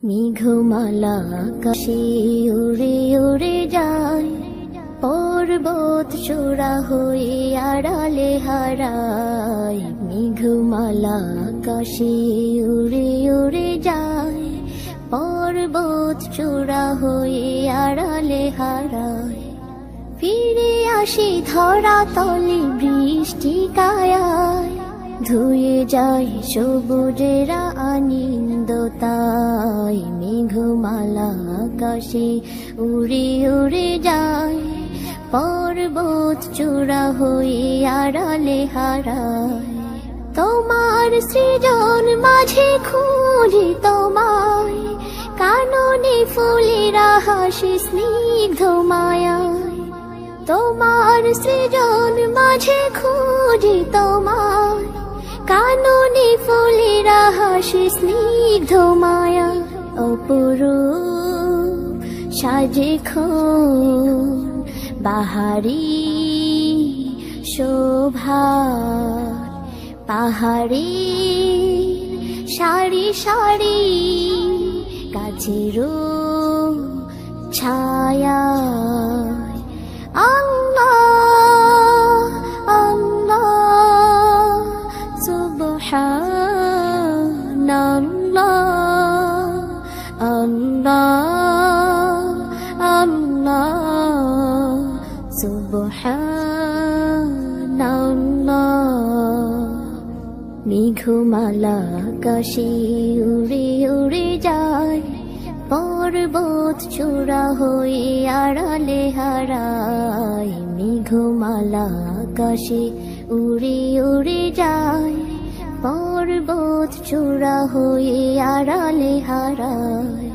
মেঘমালা আকাশে উড়ে উড়ে যায়, পর্বত চূড়া হয়ে আড়ালে হারায়। মেঘমালা আকাশে উড়ে উড়ে যায়, পর্বত চূড়া হয়ে আড়ালে হারায়। ফিরে আসি ধরা তলে বৃষ্টি কায়ায়, ধুয়ে যায় সবুজেরা আনন্দতায়। মেঘমালা আকাশে উড়ে উড়ে যায়, পর্বত চূড়া হয়ে আড়ালে হারায়। তোমার সৃজন মাঝে খুঁজি তোমায়, কাননে ফুলেরা হাসে স্নিগ্ধ মায়ায়। তোমার সৃজন মাঝে খুঁজি তোমায়, কাননে ফুলেরা হাসে স্নিগ্ধ মায়া। অপরূপ সাজে বাহারি শোভা, পাহাড়ি সারি সারি গাছেরও ছায়া। আল্লাহ আল্লাহ সুবহানাল্লাহ, আল্লাহ আল্লাহ সুবহানাল্লাহ। মেঘমালা আকাশে উড়ে উড়ে যায়, পর্বত চূড়া হয়ে আড়ালে হারায়। মেঘমালা আকাশে উড়ে উড়ে যায়, পর্বত চূড়া হয়ে আড়ালে হারায়।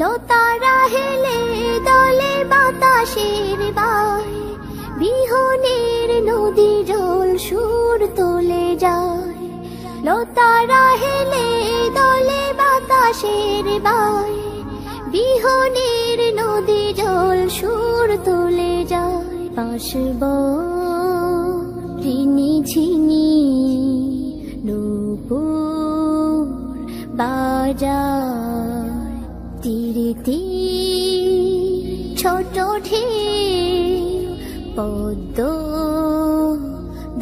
লতারা হেলে দলে বাতাসের বায়, বিহনের নদী জল সুর তোলে যায়। লতারা হেলে দলে বাতাসের বায়, বিহনের নদী জল সুর তোলে যায়। পাশব ঋণী ঝিনি নূপুর বাজায়, তীরে তীর ছোট ঢেউ পদ্ম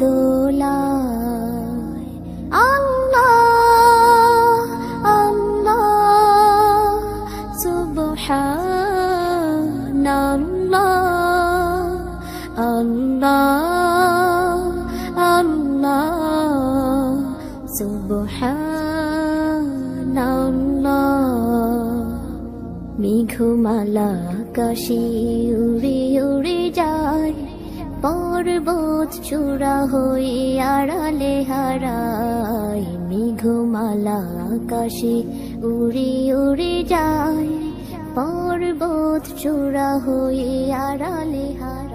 দোলায়। আল্লাহ আল্লাহ সুবহানাল্লাহ, আল্লাহ আল্লাহ সুবহানাল্লাহ। মেঘমালা আকাশে উড়ে উড়ে যায়, পর্বত চূড়া হয়ে আড়ালে হারায়। মেঘমালা আকাশে উড়ে উড়ে যায়, পর্বত চূড়া হয়ে আড়ালে হারায়।